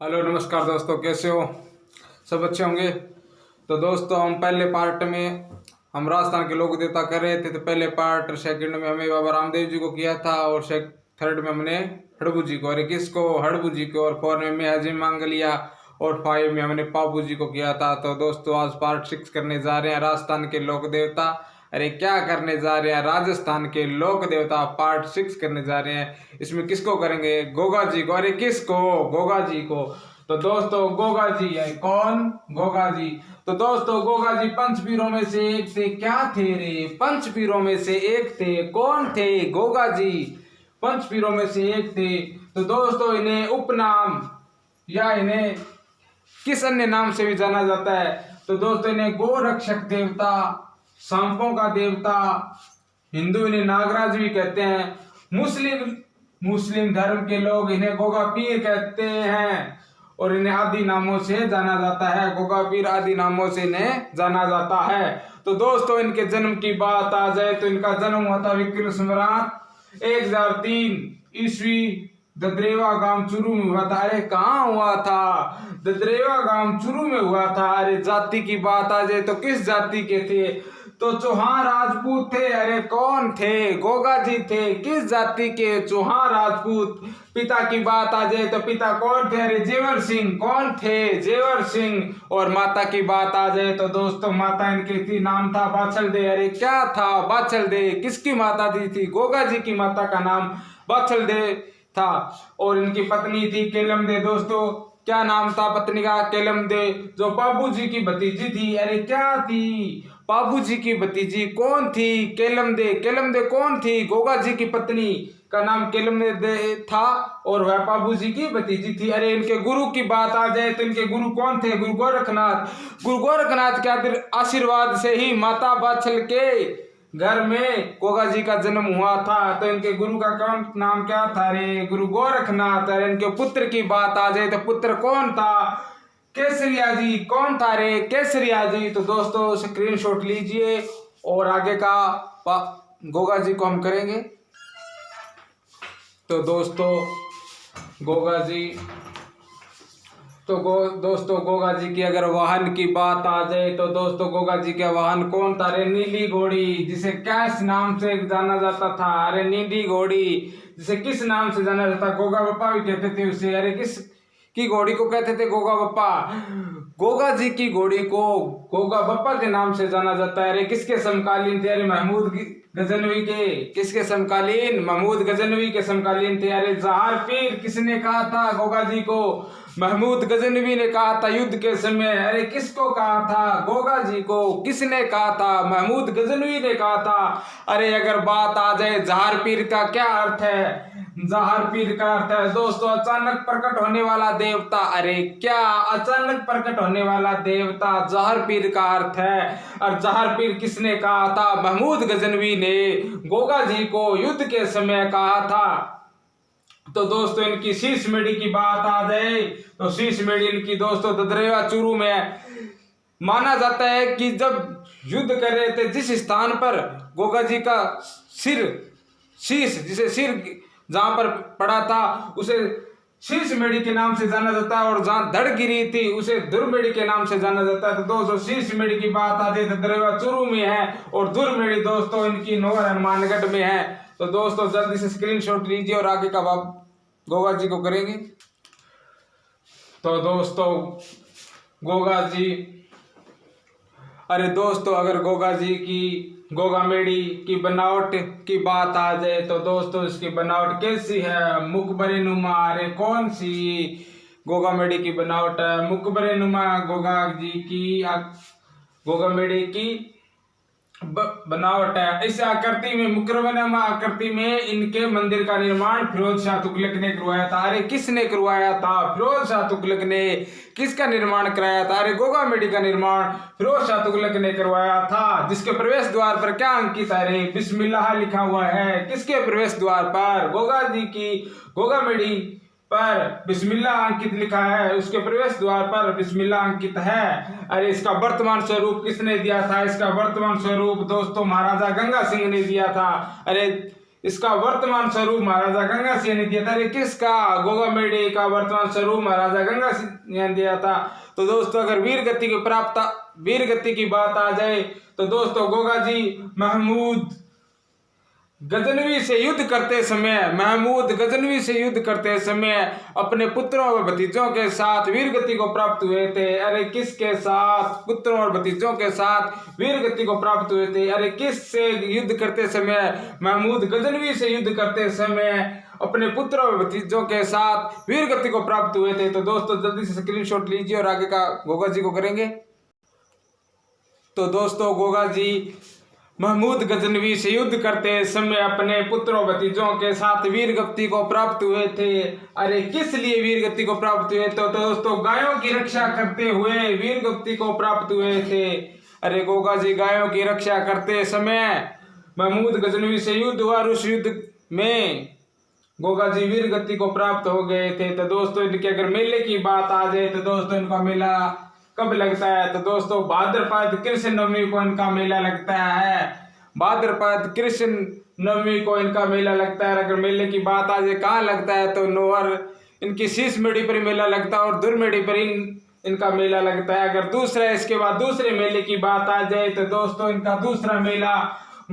Hello नमस्कार दोस्तों, कैसे हो? सब अच्छे होंगे। तो दोस्तों, हम पहले पार्ट में हम राजस्थान के लोक देवता कर रहे थे। तो पहले पार्ट सेकंड में हमें बाबा रामदेव जी को किया था और थर्ड में हमने हड़बू जी को, अरे किसको, हड़बू जी को। और 4 में हजिम मांग लिया और 5 में हमने पापू जी को किया था। तो दोस्तों, आज पार्ट 6 करने जा रहे हैं राजस्थान के लोक देवता। अरे क्या करने जा रहे हैं, राजस्थान के लोक देवता पार्ट 6 करने जा रहे हैं। इसमें किसको करेंगे? गोगा जी को। अरे किसको? गोगा जी को। तो दोस्तों, गोगा जी है कौन? गोगा जी। तो दोस्तों, गोगा जी पंचवीरों में से एक थे। क्या थे रे? पंचवीरों में से एक थे। कौन थे? गोगा जी पंचवीरों में से एक थे। तो दोस्तों, इन्हें उपनाम या इन्हें किस अन्य नाम से भी जाना जाता है? तो दोस्तों, इन्हें गोरक्षक देवता, सांपों का देवता, हिंदू इन्हें नागराज भी कहते हैं। मुस्लिम धर्म के लोग इन्हें गोगा पीर कहते हैं और इन्हें आदि नामों से जाना जाता है। गोगा पीर आदि नामों से इन्हें जाना जाता है। तो दोस्तों, इनके जन्म की बात आ जाए तो इनका जन्म हुआ था विक्रम संवत 1003 ईस्वी ददरेवा गांव चुरू में हुआ था। अरे कहाँ हुआ था? ददरेवा गांव चुरू में हुआ था। अरे जाति की बात आ जाए तो किस जाति के थे? तो चौहान राजपूत थे। अरे कौन थे? गोगा जी थे। किस जाति के? चौहान राजपूत। पिता की बात आ जाए तो पिता कौन थे? अरे जेवर सिंह। कौन थे? जेवर सिंह। और माता की बात आ जाए तो दोस्तों, माता इनकी थी, नाम था बाछल दे। अरे क्या था? बाछल दे। किसकी माता थी? गोगा जी की माता का नाम बाछल दे था। और इनकी पत्नी थी केलम दे। दोस्तों, क्या नाम था पत्नी का? केलम दे, जो बाबू जी की भतीजी थी। अरे क्या थी? बाबू जी की भतीजी। कौन थी? केलम दे। केलम दे कौन थी? गोगा जी की पत्नी का नाम केलम दे था और वह बाबू जी की भतीजी थी। अरे इनके गुरु की बात आ जाए तो इनके गुरु कौन थे? गुरु गोरखनाथ। गुरु गोरखनाथ के आशीर्वाद से ही माता बाछल के घर में गोगा जी का जन्म हुआ था। तो इनके गुरु का कौन नाम क्या था? रे गुरु गोरखनाथ। अरे इनके पुत्र की बात आ जाए तो पुत्र कौन था? केसरिया जी। कौन था रे? केसरिया जी। तो दोस्तों, स्क्रीनशॉट लीजिए और आगे का गोगा जी को हम करेंगे। तो दोस्तों, गोगा जी दोस्तों, गोगा जी की अगर वाहन की बात आ जाए तो दोस्तों, गोगा जी का वाहन कौन था? अरे नीली घोड़ी, जिसे कैस नाम से जाना जाता था। अरे नीली घोड़ी, जिसे किस नाम से जाना जाता? गोगा बप्पा भी कहते थे उसे। अरे किस की घोड़ी को कहते थे? गोगा बप्पा। गोगा जी की घोड़ी को गोगा बप्पा के नाम से जाना जाता है। अरे किसके समकालीन थे? अरे महमूद गजनवी के। किसके समकालीन? महमूद गजनवी के समकालीन थे। अरे जहार पीर किसने कहा था गोगा जी को? महमूद गजनवी ने कहा था युद्ध के समय। अरे किसको कहा था? गोगा जी को। किसने कहा था? महमूद गजनवी ने कहा था। अरे अगर बात आ जाए जहार पीर का क्या अर्थ है? जहार पीर का अर्थ है दोस्तों, अचानक प्रकट होने वाला देवता। अरे क्या? अचानक प्रकट होने वाला देवता जहार पीर का अर्थ है। और जहार पीर किसने कहा था? महमूद गजनवी ने गोगा जी को युद्ध के समय कहा था। तो दोस्तों, इनकी शीश मेढ़ी की बात आ जाए तो शीश मेढ़ी इनकी दोस्तों ददरेवा चूरू में माना जाता है कि जब युद्ध कर रहे थे, जिस स्थान पर गोगा जी का शीश, जिसे सिर जहां पर पड़ा था, उसे शीश मेढ़ी के नाम से जाना जाता है। और जहां धड़ गिरी थी उसे धुर मेढ़ी के नाम से जाना जाता है। तो दोस्तों, शीश मेढ़ी की बात आ जाए तो ददरेवा चूरू में है और धुर मेढ़ी दोस्तों इनकी नोहर हनुमानगढ़ में है। तो दोस्तों, जल्दी से स्क्रीनशॉट लीजिए और आगे का गोगा जी को करेंगे। तो दोस्तों, गोगा जी, अरे दोस्तों, अगर गोगा जी की गोगा मेढ़ी की बनावट की बात आ जाए तो दोस्तों, इसकी बनावट कैसी है? मुकबरे नुमा। अरे कौन सी गोगा मेढ़ी की बनावट है? मुकबरे नुमा गोगा जी की, गोगा मेढ़ी की बनावट है। इस आकृति में, मुकरबनमा आकृति में इनके मंदिर का निर्माण फिरोज शाह तुगलक ने करवाया था। अरे किसने करवाया था? फिरोज शाह तुगलक ने। किसका निर्माण कराया था? अरे गोगा मेढ़ी का निर्माण फिरोज शाह तुगलक ने करवाया था। जिसके प्रवेश द्वार पर क्या अंकित है? अरे बिस्मिल्लाह लिखा हुआ है। किसके प्रवेश द्वार पर? गोगा जी की गोगा मेढ़ी पर बिस्मिल्लाह अंकित लिखा है। उसके प्रवेश द्वार पर बिस्मिल्लाह अंकित है। अरे इसका वर्तमान स्वरूप किसने दिया था? इसका वर्तमान स्वरूप दोस्तों महाराजा गंगा सिंह ने दिया था। अरे इसका वर्तमान स्वरूप महाराजा गंगा सिंह ने दिया था। अरे किसका? गोगा मेढ़े का वर्तमान स्वरूप महाराजा गंगा सिंह ने दिया था। तो दोस्तों अगर वीर गति की बात आ जाए तो दोस्तों गोगा जी महमूद गजनवी से युद्ध करते समय अपने पुत्रों और भतीजों के साथ वीरगति को प्राप्त हुए थे। अरे किसके साथ? पुत्रों और भतीजों के साथ वीरगति को प्राप्त हुए थे। अरे किससे युद्ध करते समय? महमूद गजनवी से युद्ध करते समय अपने पुत्रों और भतीजों के साथ वीरगति को प्राप्त हुए थे। तो दोस्तों जल्दी से स्क्रीनशॉट लीजिए और आगे का गोगा जी को करेंगे। तो दोस्तों गोगा जी महमूद गजनवी से युद्ध करते समय अपने पुत्रों भतीजों के साथ वीरगति को प्राप्त हुए थे। अरे किस लिए वीरगति को प्राप्त हुए? तो दोस्तों गायों की रक्षा करते हुए वीरगति को प्राप्त हुए थे। अरे गोगा जी गायों की रक्षा करते समय महमूद गजनवी से युद्ध हुआ, उस युद्ध में गोगा जी वीरगति को प्राप्त हो गए थे। तो दोस्तों इनके अगर मेले की बात आ जाए तो दोस्तों इनका मेला कब लगता है? तो दोस्तों भाद्रपद कृष्ण नवमी को इनका मेला लगता है। भाद्रपद कृष्ण नवमी को इनका मेला लगता है। अगर मेले की बात आ जाए कहाँ लगता है तो नोहर इनकी शीश मेढ़ी पर मेला लगता है और दुर्मेढ़ी पर इनका मेला लगता है। अगर दूसरा इसके बाद दूसरे मेले की बात आ जाए तो दोस्तों इनका दूसरा मेला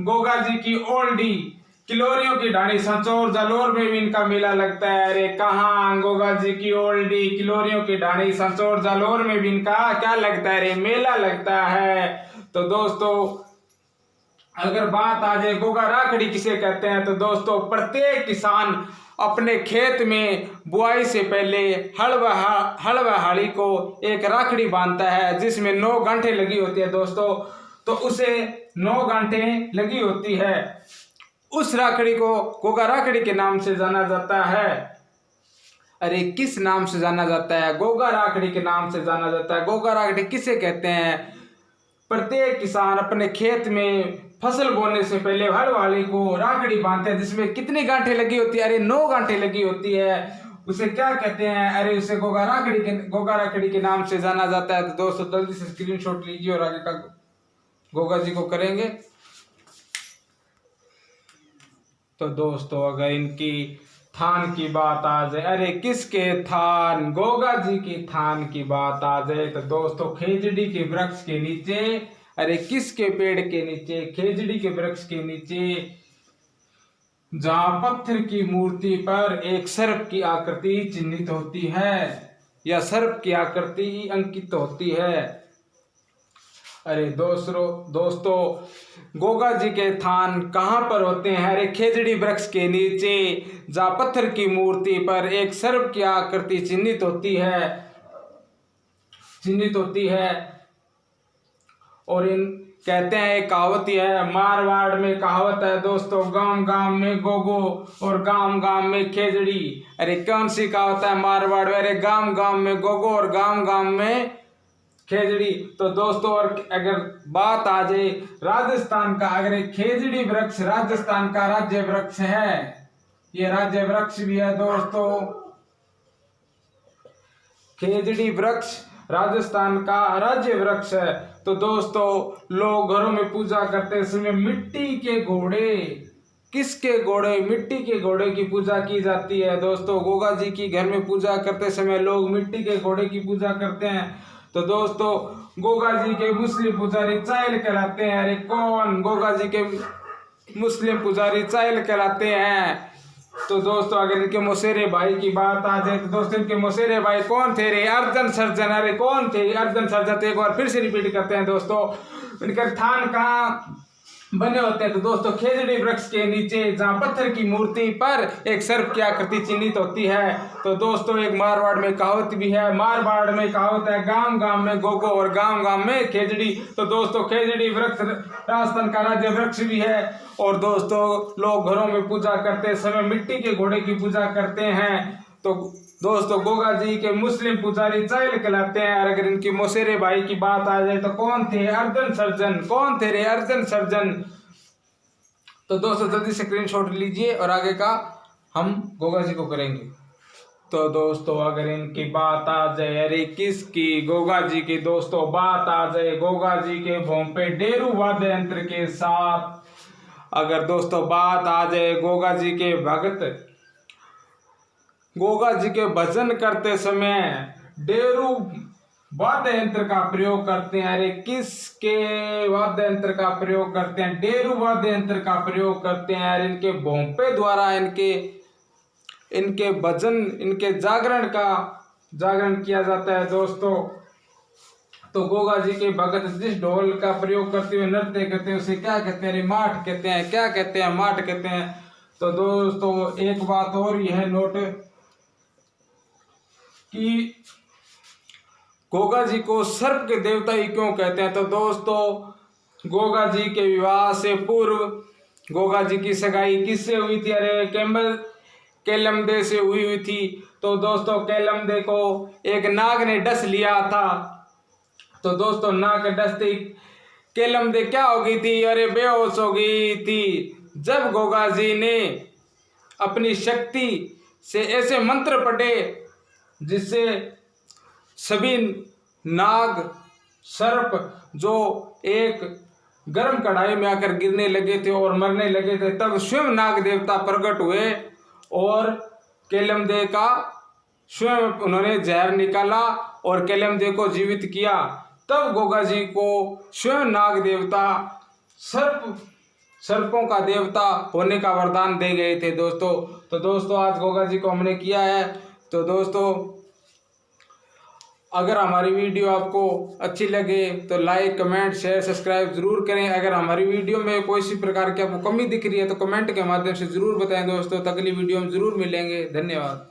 गोगा जी की ओल्डी किलोरियों की ढाणी संचौर जालोर में भी इनका मेला लगता है। अरे कहाँ? गोगा जी की ओल्डी किलोरियों की ढाणी संचौर जालोर में भी इनका क्या लगता है? अरे मेला लगता है। तो दोस्तों अगर बात आ जाए गोगा राखड़ी किसे कहते हैं तो दोस्तों प्रत्येक किसान अपने खेत में बुआई से पहले हल व हाड़ी को एक राखड़ी बांधता है जिसमें 9 गांठें लगी होती है दोस्तों। तो उसे 9 गांठें लगी होती है, उस राखड़ी को गोगा राखड़ी के नाम से जाना जाता है। अरे किस नाम से जाना जाता है? गोगा राखड़ी के नाम से जाना जाता है। गोगा राखड़ी किसे कहते हैं? प्रत्येक किसान अपने खेत में फसल बोने से पहले हल वाली को राखड़ी बांधते हैं जिसमें कितनी गांठें लगी होती है? अरे 9 गांठें लगी होती है। उसे क्या कहते हैं? अरे उसे गोगा राखड़ी के नाम से जाना जाता है। तो दोस्तों जल्दी से स्क्रीनशॉट लीजिए और आगे का गोगा जी को करेंगे। तो दोस्तों अगर इनकी थान की बात आ जाए, अरे किसके थान? गोगा जी की थान की बात आ जाए तो दोस्तों खेजड़ी के वृक्ष के नीचे, अरे किसके पेड़ के नीचे? खेजड़ी के वृक्ष के नीचे, जहां पत्थर की मूर्ति पर एक सर्प की आकृति चिन्हित होती है या सर्प की आकृति अंकित होती है। अरे दोस्तों गोगा जी के थान कहाँ पर होते हैं? अरे खेजड़ी वृक्ष के नीचे, जहाँ पत्थर की मूर्ति पर एक सर्प की आकृति चिन्हित होती है। और इन कहते हैं एक कहावत है, मारवाड़ में कहावत है दोस्तों, गांव गांव में गोगो और गांव गांव में खेजड़ी। अरे कौन सी कहावत है मारवाड़ में? अरे गांव गांव में गोगो और गांव गांव में खेजड़ी। तो दोस्तों और अगर बात आ जाए राजस्थान का, अगर खेजड़ी वृक्ष राजस्थान का राज्य वृक्ष है, ये राज्य वृक्ष भी है दोस्तों। खेजड़ी वृक्ष राजस्थान का राज्य वृक्ष है। तो दोस्तों लोग घरों में पूजा करते समय मिट्टी के घोड़े, किसके घोड़े? मिट्टी के घोड़े की पूजा की जाती है दोस्तों। गोगा जी की घर में पूजा करते समय लोग मिट्टी के घोड़े की पूजा करते हैं। तो दोस्तों गोगा जी के मुस्लिम पुजारी चायल कहलाते हैं। अरे कौन? गोगा जी के मुस्लिम पुजारी चायल कहलाते हैं। तो दोस्तों अगर इनके मौसेरे भाई की बात आ जाए तो दोस्तों इनके मौसेरे भाई कौन थे? रे अर्जन सर्जन। अरे कौन थे अर्जन सर्जन? तो एक बार फिर से रिपीट करते हैं दोस्तों, इनके थान कहाँ बने होते हैं? तो दोस्तों खेजड़ी वृक्ष के नीचे, जहाँ पत्थर की मूर्ति पर एक सर्प की आकृति चिन्हित होती है। तो दोस्तों एक मारवाड़ में कहावत भी है, मारवाड़ में कहावत है, गांव गांव में गोगो और गांव गांव में खेजड़ी। तो दोस्तों खेजड़ी वृक्ष राजस्थान का राज्य वृक्ष भी है। और दोस्तों लोग घरों में पूजा करते समय मिट्टी के घोड़े की पूजा करते हैं। तो दोस्तों गोगा जी के मुस्लिम पुजारी चायल कहलाते हैं। और अगर इनकी मौसेरे भाई की बात आ जाए तो कौन थे? अर्जन सर्जन। कौन थे रे? अर्जन सर्जन। तो दोस्तों जल्दी से स्क्रीनशॉट लीजिए और आगे का हम गोगा जी को करेंगे। तो दोस्तों अगर इनकी बात आ जाए, अरे किसकी? गोगा जी की दोस्तों बात आ जाए, गोगा जी के भोम पे डेरू वाद्य यंत्र के साथ अगर दोस्तों बात आ जाए गोगा जी के भगत, गोगा जी के भजन करते समय डेरू वाद्य यंत्र का प्रयोग करते हैं। अरे किसके वाद्य यंत्र का प्रयोग करते हैं? डेरू वाद्य यंत्र का प्रयोग करते हैं। अरे इनके भोंपे द्वारा इनके भजन, इनके जागरण किया जाता है दोस्तों। तो गोगा जी के भगत जिस ढोल का प्रयोग करते हुए नृत्य करते हैं उसे क्या कहते हैं? माठ कहते हैं। क्या कहते हैं? माठ कहते हैं। तो दोस्तों एक बात और यह नोट कि गोगा जी को सर्प के देवता ही क्यों कहते हैं? तो दोस्तों गोगा जी के विवाह से पूर्व गोगा जी की सगाई किससे हुई थी? अरे केलमदे से हुई थी। तो दोस्तों केलमदे को एक नाग ने डस लिया था। तो दोस्तों नाग के डसते केलमदे क्या हो गई थी? अरे बेहोश हो गई थी। जब गोगा जी ने अपनी शक्ति से ऐसे मंत्र पढ़े जिससे सभी नाग सर्प जो एक गर्म कढ़ाई में आकर गिरने लगे थे और मरने लगे थे, तब स्वयं नाग देवता प्रकट हुए और केलमदे का स्वयं उन्होंने जहर निकाला और केलमदे को जीवित किया। तब गोगा जी को स्वयं नाग देवता सर्पों का देवता होने का वरदान दे गए थे दोस्तों। तो दोस्तों आज गोगा जी को हमने किया है। तो दोस्तों अगर हमारी वीडियो आपको अच्छी लगे तो लाइक, कमेंट, शेयर, सब्सक्राइब जरूर करें। अगर हमारी वीडियो में कोई सी प्रकार की आपको कमी दिख रही है तो कमेंट के माध्यम से जरूर बताएं दोस्तों। तो अगली वीडियो में जरूर मिलेंगे। धन्यवाद।